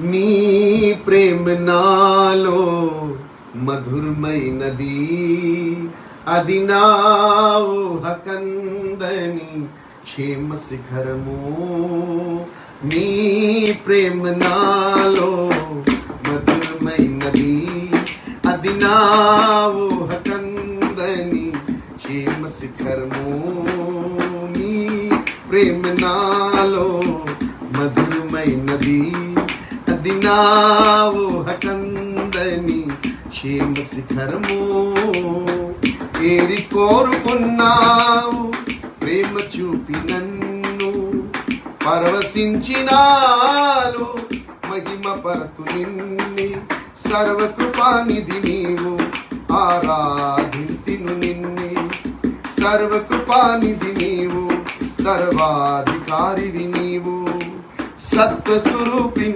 నీ ప్రేమ నాలో మధురమైనది, అది నా ఊహకందని క్షేమ శిఖరము. నీ ప్రేమ నాలో మధురమైనది, అది నా ఊహకందని క్షేమ శిఖరము. నీ ప్రేమ నాలో మధురమైనది, అది నా ఊహకందని క్షేమ శిఖరము. ఏరి కోరుకున్నావు ప్రేమ చూపి నన్ను, పరవశించినాలు మహిమ పరతు నిన్నే. సర్వకృపానిధి నీవు, ఆరాధింతిను నిన్నే. సర్వకృపానిధి నీవు, సర్వాధికారివి నీవు, సత్వస్వరూపి